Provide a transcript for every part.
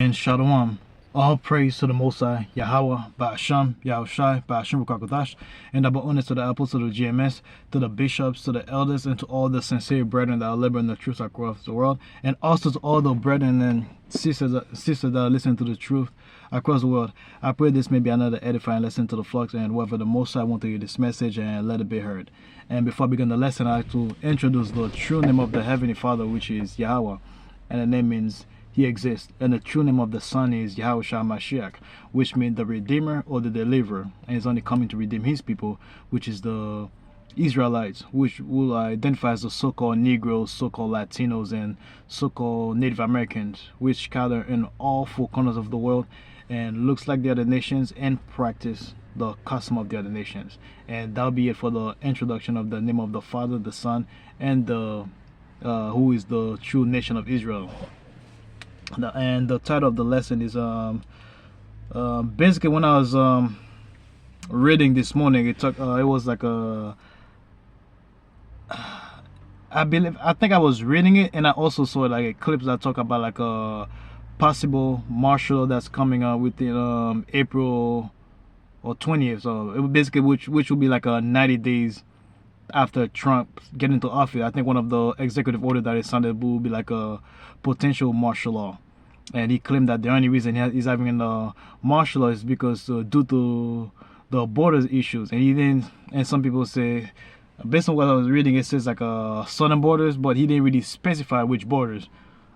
and Shalom. All praise to the Most High, Yahweh, Ba'asham, Yahushai, Ba'asham Rukakodash, and double honor to the apostles of the GMS, to the bishops, to the elders, and to all the sincere brethren that are living the truth across the world, and also to all the brethren and sisters that are listening to the truth across the world. I pray this may be another edifying lesson to the flocks, and whoever the Most High want to hear this message and let it be heard. And before I begin the lesson, I like to introduce the true name of the Heavenly Father, which is Yahweh, and the name means He exists. And the true name of the Son is Yahushua Mashiach, which means the Redeemer or the Deliverer, and He's only coming to redeem His people, which is the Israelites, which will identify as the so-called Negroes, so-called Latinos, and so-called Native Americans, which gather in all four corners of the world and looks like the other nations and practice the custom of the other nations. And that'll be it for the introduction of the name of the Father, the Son, and the who is the true nation of Israel. And the title of the lesson is basically, when I was reading this morning, it was like a I think I was reading it, and I also saw like a clip that talk about like a possible martial law that's coming out within April or 20th. So it would basically which will be like 90 days after Trump get into office. I think one of the executive order that is signed will be like a potential martial law. And he claimed that the only reason he's having a martial law is because due to the borders issues. And some people say, based on what I was reading, it says like southern borders, but he didn't really specify which borders.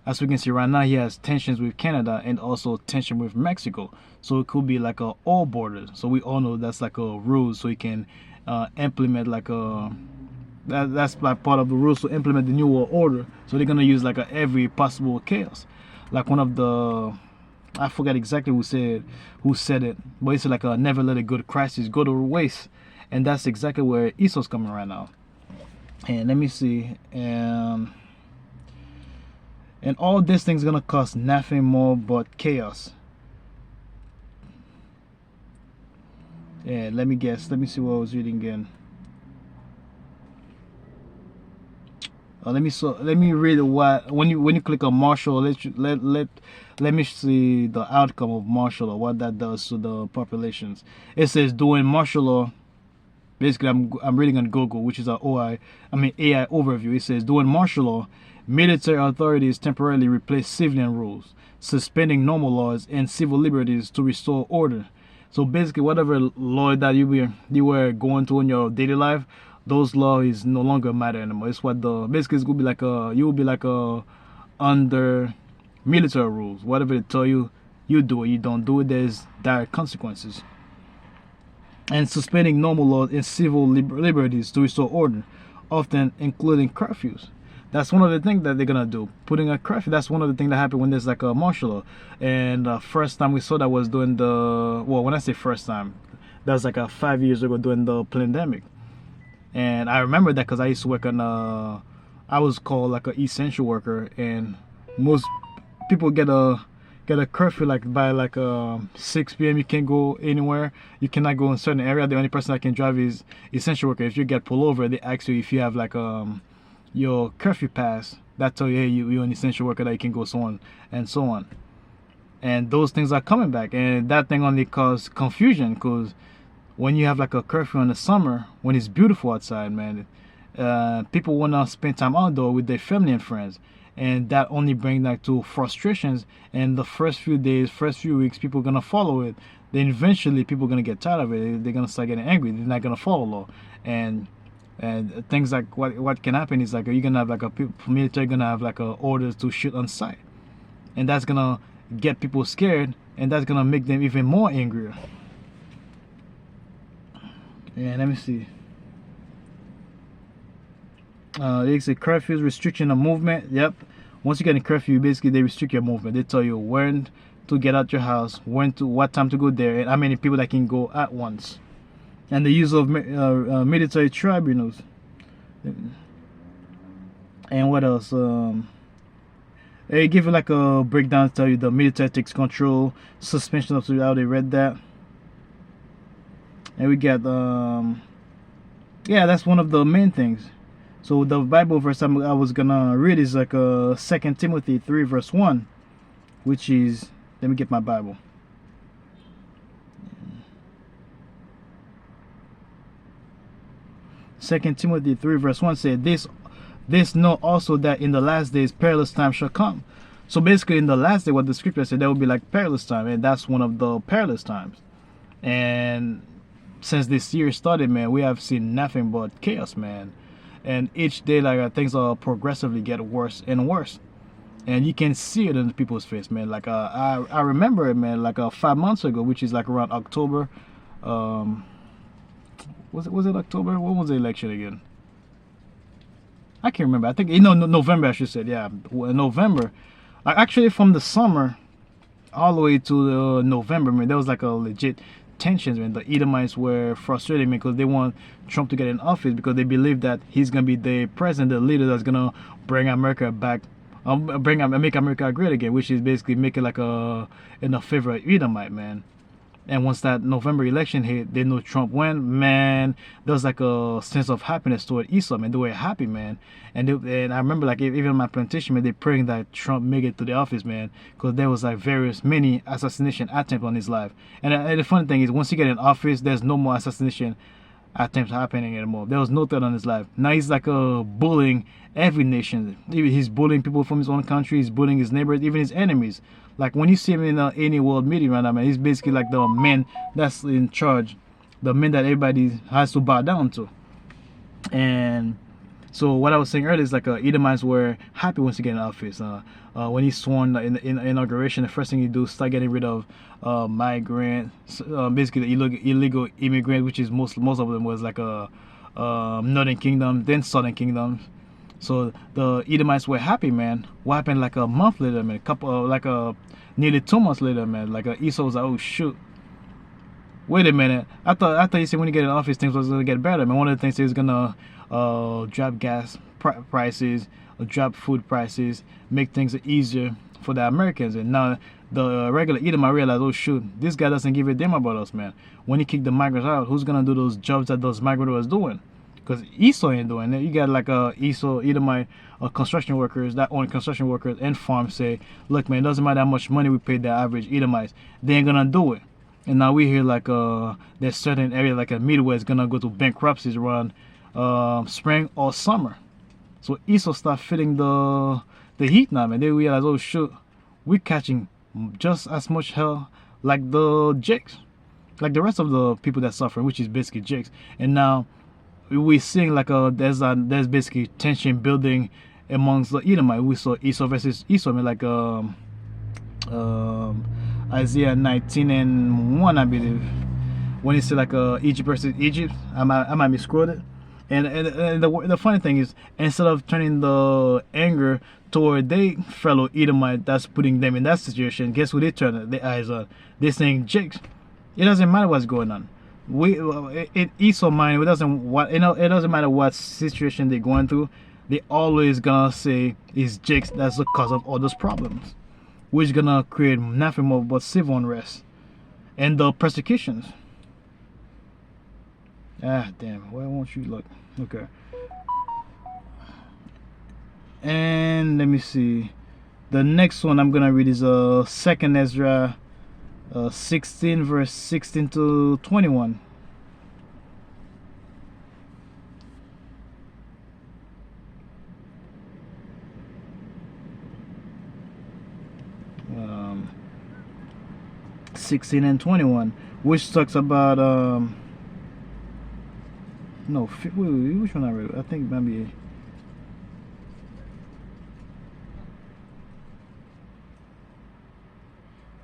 As we can see right now, he has tensions with Canada and also tension with Mexico. So it could be like all borders. So we all know that's like a rule, so he can implement like that's like part of the rules to implement the new world order. So they're gonna use like every possible chaos. Like one of the, I forget exactly who said it, but it's like never let a good crisis go to waste. And that's exactly where Esau's coming right now. And let me see, and all these things gonna cost nothing more but chaos. Yeah, let me guess. Let me see what I was reading again. Let me read what when you click on martial. Let me see the outcome of martial law, what that does to the populations. It says doing martial law. Basically, I'm reading on Google, which is an AI overview. It says doing martial law, military authorities temporarily replace civilian rules, suspending normal laws and civil liberties to restore order. So basically, whatever law that you were going to in your daily life, those laws no longer matter anymore. It's what basically it's gonna be like you will be like under military rules. Whatever they tell you, you do it. You don't do it, there's direct consequences. And suspending normal laws and civil liberties to restore order, often including curfews. That's one of the things that they're gonna do. Putting a curfew. That's one of the things that happen when there's like a martial law. And first time we saw that was during when I say first time, that was like 5 years ago during the pandemic. And I remember that because I used to work on I was called like an essential worker, and most people get a curfew like by like 6 p.m. You can't go anywhere. You cannot go in certain area. The only person that can drive is essential worker. If you get pulled over, they ask you if you have like your curfew pass. That tell you, hey, you're an essential worker, that you can go, so on and so on. And those things are coming back, and that thing only causes confusion, because when you have like a curfew in the summer, when it's beautiful outside, man, people want to spend time outdoor with their family and friends, and that only brings like to frustrations. And the first few days, first few weeks, people are gonna follow it. Then eventually, people are gonna get tired of it. They're gonna start getting angry. They're not gonna follow law, and things like what can happen is like you're gonna have like military gonna have like orders to shoot on sight, and that's gonna get people scared, and that's gonna make them even more angrier. Yeah, let me see. It's a curfew restriction of movement. Yep. Once you get in curfew, basically they restrict your movement. They tell you when to get out your house, what time to go there, and how many people that can go at once. And the use of military tribunals. And what else? They give you like a breakdown, tell you the military takes control, suspension of how they read that. And we get yeah, that's one of the main things. So the Bible verse I was gonna read is like 2 Timothy 3 verse 1, which is Let me get my Bible. Second Timothy 3 verse 1 said, This know also that in the last days perilous times shall come. So basically in the last day, what the scripture said, there will be like perilous time, and that's one of the perilous times. And since this year started, man, we have seen nothing but chaos, man. And each day, like, things are progressively get worse and worse. And you can see it in people's face, man. Like I remember it, man, like 5 months ago, which is like around October. Was it October? When was the election again? I can't remember. I think November, I should say. Yeah, November. Actually, from the summer all the way to November, man, there was like a legit tensions, man. The Edomites were frustrated, man, because they want Trump to get in office because they believe that he's gonna be the president, the leader that's gonna bring America back, make America great again, which is basically making like in a favor of Edomite, man. And once that November election hit, they knew Trump won, man. There was like a sense of happiness toward Esau, man. They were happy, man. And I remember, like, even on my plantation, man, they praying that Trump make it to the office, man, because there was like many assassination attempts on his life. And the funny thing is, once he get in office, there's no more assassination attempts happening anymore. There was no threat on his life. Now he's like bullying every nation. He's bullying people from his own country. He's bullying his neighbors, even his enemies. Like when you see him in any world meeting right now, man, he's basically like the man that's in charge, the man that everybody has to bow down to. And so what I was saying earlier is like Edomites were happy once he get in office. When he's sworn in the inauguration, the first thing he do is start getting rid of migrants, basically the illegal immigrants, which is most of them was like Northern Kingdom, then Southern Kingdom. So the Edomites were happy, man. What happened like a month later, man? Nearly 2 months later, man. Like Esau was like, oh shoot. Wait a minute. I thought he said when he get in office things was gonna get better, man. One of the things he was gonna drop gas prices, drop food prices, make things easier for the Americans. And now the regular Edomite realized, oh shoot, this guy doesn't give a damn about us, man. When he kicked the migrants out, who's gonna do those jobs that those migrants was doing? Because Esau ain't doing it. You got like Edomite construction workers that own construction workers and farms say, look, man, it doesn't matter how much money we pay the average Edomites, they ain't gonna do it. And now we hear like there's certain area like a Midwest gonna go to bankruptcies around spring or summer. So Esau start feeling the heat now, man. They realize, oh shoot, we're catching just as much hell like the Jakes, like the rest of the people that suffer, which is basically Jakes. And now we're seeing like there's basically tension building amongst the Edomite. We saw Esau versus Esau, I mean, like Isaiah 19:1, I believe, when he said like Egypt versus Egypt. I might misquote it. And the funny thing is, instead of turning the anger toward their fellow Edomite that's putting them in that situation, guess who they turn their eyes on? They're saying, Jakes, it doesn't matter what's going on. In Esau mind, it doesn't matter what situation they're going through. They always gonna say it's Jakes that's the cause of all those problems, which is gonna create nothing more but civil unrest and the persecutions. Ah, damn. Why won't you look? Okay. And let me see. The next one I'm gonna read is 2nd Ezra 16 verse 16 to 21. Um, 16 and 21, which talks about no, wait, which one I read? I think maybe.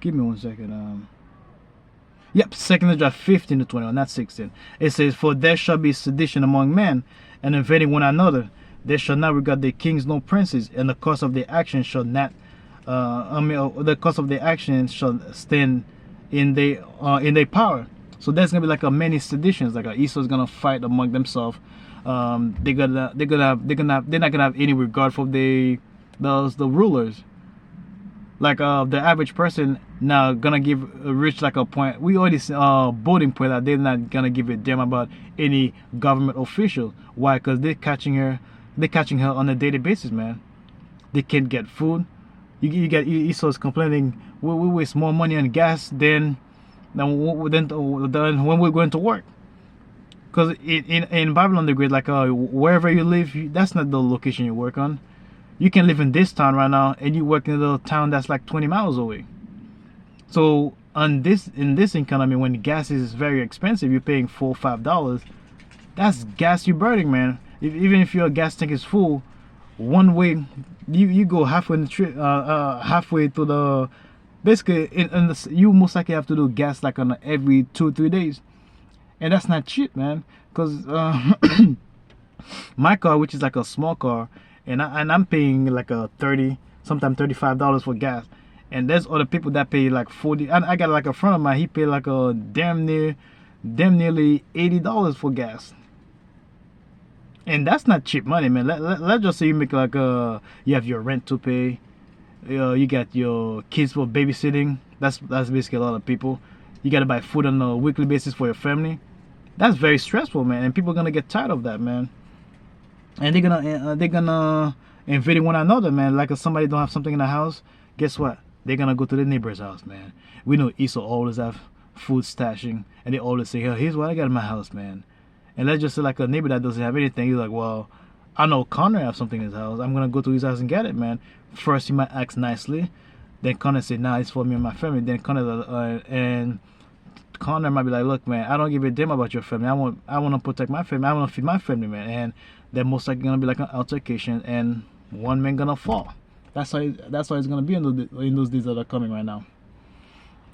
Give me 1 second. Yep, 2nd Ezra 15 to 21, not 16. It says, for there shall be sedition among men, and invading one another. They shall not regard their kings nor princes, and the cost of their action shall not. The cost of their actions shall stand in their power. So there's gonna be like many seditions. Like Esau's gonna fight among themselves. They're not gonna have any regard for the rulers. Like the average person now gonna reach like a point. We already boarding point that they're not gonna give a damn about any government official. Why? Because they're catching her on a daily basis, man. They can't get food. You get Esau's complaining We waste more money on gas than when we're going to work. Because in Babylon the Great, like wherever you live, that's not the location you work on. You can live in this town right now, and you work in a town that's like 20 miles away. So on this in this economy, when gas is very expensive, you're paying $4 or $5. That's gas you're burning, man. Even if your gas tank is full, one way you go halfway in the trip, halfway to the basically you most likely have to do gas like on every 2 or 3 days, and that's not cheap, man. Because my car, which is like a small car, and I'm paying like a 30, sometimes $35 for gas, and there's other people that pay like 40. And I got like a friend of mine, he paid like a damn nearly $80 for gas. And that's not cheap money, man. Let's just say you make like you have your rent to pay, you got your kids for babysitting. That's basically a lot of people. You got to buy food on a weekly basis for your family. That's very stressful, man. And people are gonna get tired of that, man. And they're gonna invade one another, man. Like if somebody don't have something in the house, guess what? They're gonna go to the neighbor's house, man. We know Esau always have food stashing, and they always say, "Hey, here's what I got in my house, man." And let's just say like a neighbor that doesn't have anything, he's like, "Well, I know Connor have something in his house. I'm gonna go to his house and get it, man." First, he might ask nicely, then Connor say, "Nah, it's for me and my family." Then Connor might be like, "Look, man, I don't give a damn about your family. I want to protect my family. I want to feed my family, man." And they're most likely gonna be like an altercation, and one man gonna fall. That's why it's gonna be in those days that are coming right now.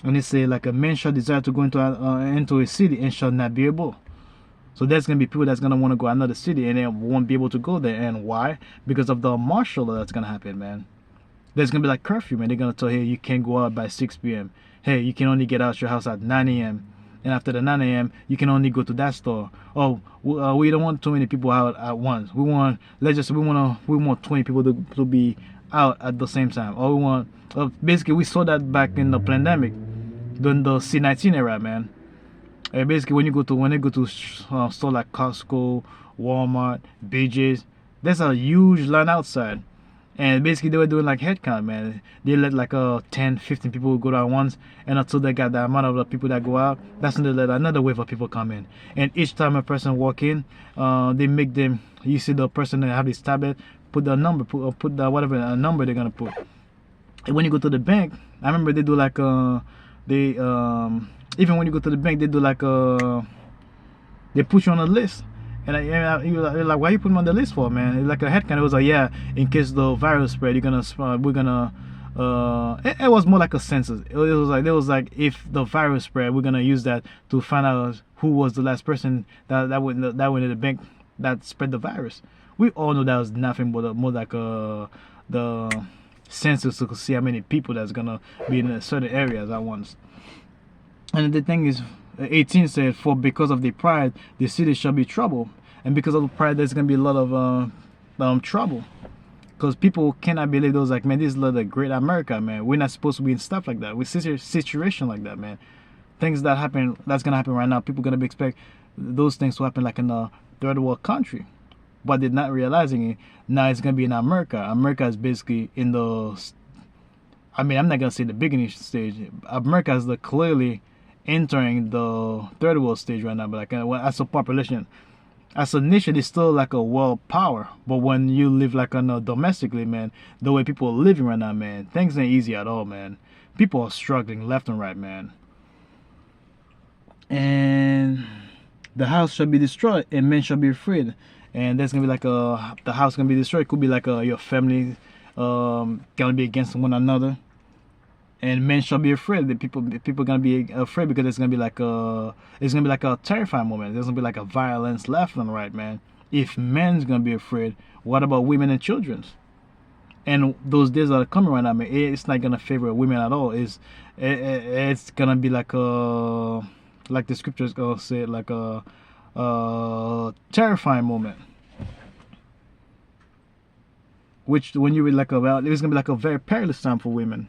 And they say like a man shall desire to go into a city and shall not be able. So there's gonna be people that's gonna want to go another city and they won't be able to go there. And why? Because of the martial law that's gonna happen, man. There's gonna be like curfew, man. They're gonna tell, hey, you can't go out by 6 p.m. Hey, you can only get out your house at 9 a.m. And after the 9 a.m., you can only go to that store. Oh, we don't want too many people out at once. We want 20 people to be out at the same time. Or we want basically we saw that back in the pandemic, during the C-19 era, man. Basically, when you go to store like Costco, Walmart, BJ's, there's a huge line outside. And basically, they were doing like head count, man. They let like 10, 15 people go out once, and until they got the amount of the people that go out, that's when they let another wave of people come in. And each time a person walk in, they make them. You see the person that have this tablet, put the number, put the whatever number they're gonna put. And when you go to the bank, I remember they do like they even when you go to the bank, they do like they put you on a list. And you're like, why you put me on the list for, man? It's like a head count. It was like, yeah, in case the virus spread, we're gonna. It was more like a census. It was like if the virus spread, we're gonna use that to find out who was the last person that went to the bank that spread the virus. We all know that was nothing but more like the census to see how many people that's gonna be in certain areas at once. And the thing is, 18 said, "For because of the pride, the city shall be trouble." And because of the pride, there's going to be a lot of trouble. Because people cannot believe those, like, man, this is the great America, man. We're not supposed to be in stuff like that. We see a situation like that, man. Things that's going to happen right now, people going to expect those things to happen like in a third world country. But they're not realizing it. Now it's going to be in America. America is basically in the, I mean, I'm not going to say the beginning stage. America is clearly entering the third world stage right now, but like as a population, as a nation, it's still like a world power. But when you live like domestically, man, the way people are living right now, man, things ain't easy at all, man. People are struggling left and right, man. And the house shall be destroyed, and men shall be afraid. And there's gonna be like the house gonna be destroyed. It could be like your family gonna be against one another. And men shall be afraid. The people gonna be afraid because it's gonna be like a terrifying moment. There's gonna be like a violence left and right, man. If men's gonna be afraid, what about women and children? And those days that are coming right now, man, it's not gonna favor women at all. It's gonna be like the scriptures gonna say, like a terrifying moment. Which when you read like about, it's gonna be like a very perilous time for women.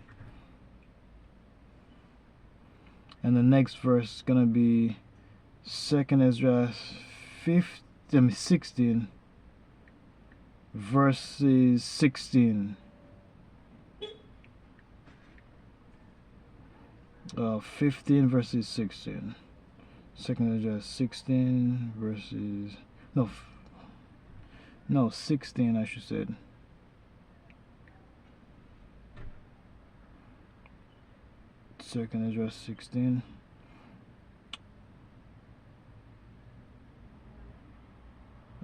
And the next verse is gonna be 2nd Ezra 16 verses 16. 15 verses 16. Second Ezra 16 verses no no 16 I should say. Second Ezra 16.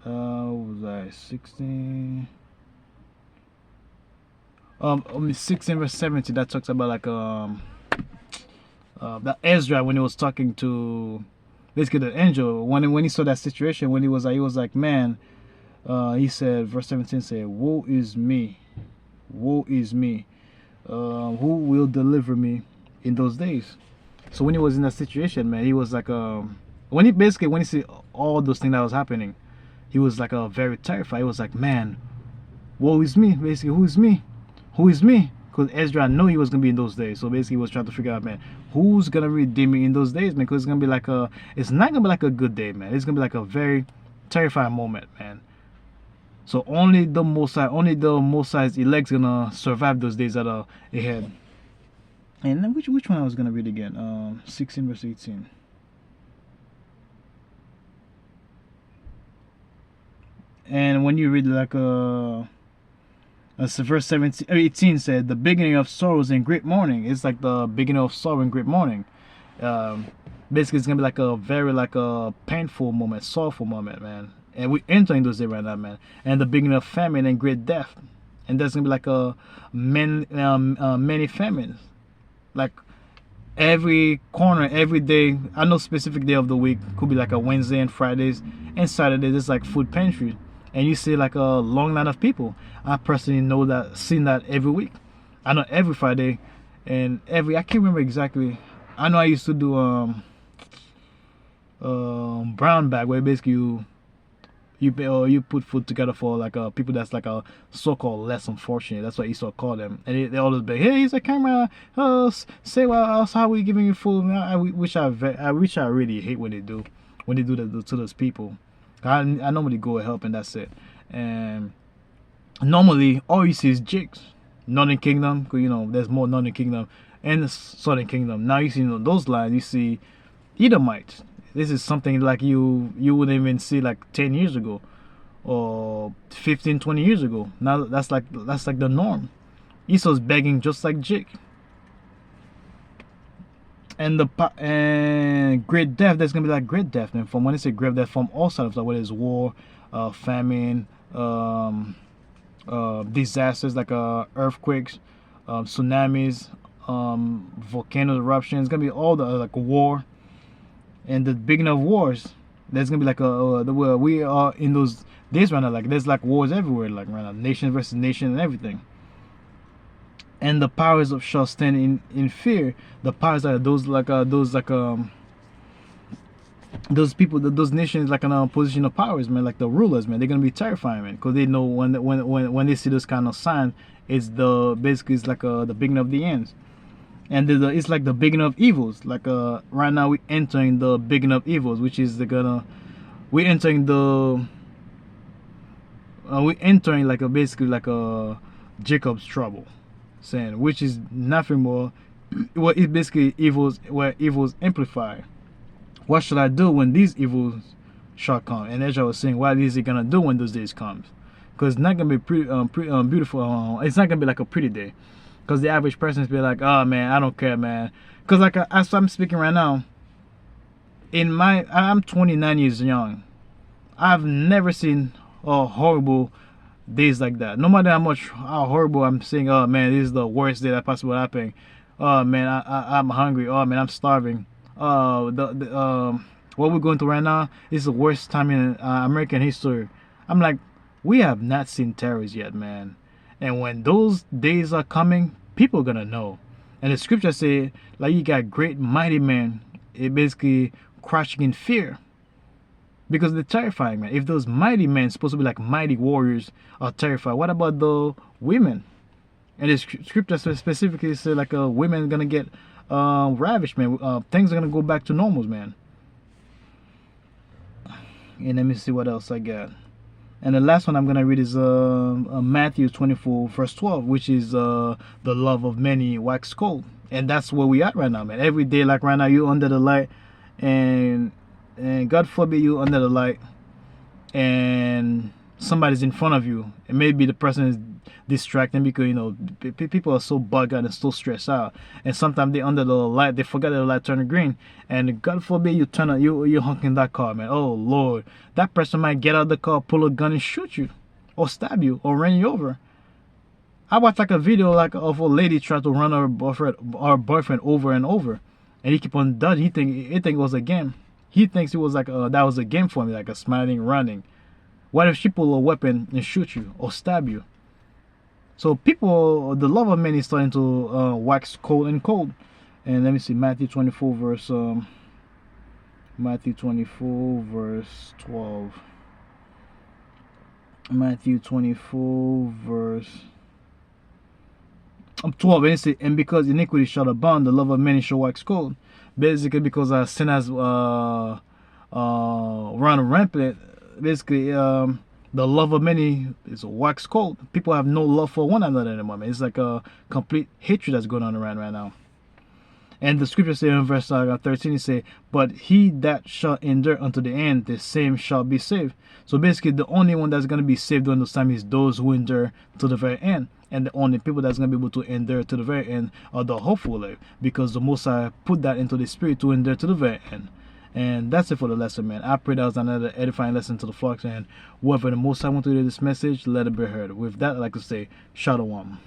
What was I 16? 16 verse 70, that talks about like that Ezra, when he was talking to basically the angel, when he saw that situation, when he was like man, he said, verse 17 said, woe is me, woe is me, who will deliver me in those days? So when he was in that situation, man, he was like when he see all those things that was happening, he was like very terrified. He was like, man, woe is me, basically, who is me, who is me? Because Ezra knew he was gonna be in those days. So basically, he was trying to figure out, man, who's gonna redeem me in those days, man? Because it's gonna be like it's not gonna be like a good day, man. It's gonna be like a very terrifying moment, man. So only the Most High's elect's gonna survive those days that are ahead. And then which one I was gonna read again? 16 verse 18. And when you read like verse 17, 18 said, the beginning of sorrows and great mourning. It's like the beginning of sorrow and great mourning. Basically, it's gonna be like a very like a painful moment, sorrowful moment, man. And we're entering those days right now, man. And the beginning of famine and great death. And there's gonna be like many famines, like every corner, every day. I know specific day of the week could be like a Wednesday and Fridays and Saturdays. It's like food pantry, and you see like a long line of people. I personally know that, seen that every week. I know every Friday and I can't remember exactly. I know I used to do brown bag, where basically you put food together for like people that's like a so-called less unfortunate. That's what you used to call them, and they always be, hey, he's a camera. Say what else? How we giving you food? Which I really hate when they do that to those people. I normally go and help, and that's it. And normally all you see is jigs. Northern Kingdom, because there's more Northern Kingdom and the Southern Kingdom. Now you see those lines, you see Edomites. This is something like you wouldn't even see like 10 years ago or 15, 20 years ago. Now that's like the norm. Esau's begging just like Jake. And great death, there's gonna be like great death. And from when I say great death, from all sides, like whether it's war, famine, disasters like earthquakes, tsunamis, volcano eruptions. It's gonna be all the like war. And the beginning of wars, there's gonna be like we are in those days right now. Like there's like wars everywhere, like right now, nation versus nation and everything. And the powers of shall stand in fear. The powers are those people, those nations like in a position of powers, man, like the rulers, man. They're gonna be terrifying, man, because they know when they see this kind of sign, it's basically it's like the beginning of the ends. And it's like the beginning of evils. Like right now we're entering the beginning of evils, which is we're entering like basically like a Jacob's trouble, saying, which is nothing more. Well, it's basically evils, where evils amplify. What should I do when these evils shall come? And Ezra was saying, what is he gonna do when those days comes? Because it's not gonna be beautiful. It's not gonna be like a pretty day. Because the average person's be like, oh man, I don't care, man. Because like as I'm speaking right now, I'm 29 years young. I've never seen horrible days like that. No matter how horrible I'm saying, oh man, this is the worst day that possibly happened. Oh man, I'm hungry. Oh man, I'm starving. What we're going through right now is the worst time in American history. I'm like, we have not seen terrorists yet, man. And when those days are coming, people are gonna know. And the scripture say, like, you got great mighty men, it basically crouching in fear, because they're terrifying, man. If those mighty men, supposed to be like mighty warriors, are terrified, what about the women? And the scripture specifically say like women gonna get ravished, man. Things are gonna go back to normals, man. And let me see what else I got. And the last one I'm going to read is Matthew 24 verse 12, which is the love of many wax cold. And that's where we at right now, man. Every day, like right now, you under the light, and God forbid you under the light, and somebody's in front of you, and maybe the person is distracting because people are so bugged out and so stressed out, and sometimes they under the light, they forget the light turn green, and God forbid you turn on you honk in that car, man. Oh Lord, that person might get out of the car, pull a gun, and shoot you, or stab you, or run you over. I watched like a video like of a lady try to run her boyfriend over and over, and he keep on dodging. He think it was a game. He thinks it was like that was a game for me, like a smiling running. What if she pull a weapon and shoot you or stab you? So people, the love of many is starting to wax cold and cold. And let me see, Matthew 24 verse 12. Matthew 24 verse 12, and it says, and because iniquity shall abound, the love of many shall wax cold. Basically, because sin has run rampant. Basically, the love of many is wax cold. People have no love for one another anymore, man. It's like a complete hatred that's going on around right now. And the scripture says in verse 13, it say, but he that shall endure unto the end, the same shall be saved. So basically, the only one that's going to be saved during this time is those who endure to the very end. And the only people that's going to be able to endure to the very end are the hopeful, because the Most High put that into the spirit to endure to the very end. And that's it for the lesson, man. I pray that was another edifying lesson to the flocks, and whoever the Most High want to hear this message, let it be heard. With that, I'd like to say, Shalom.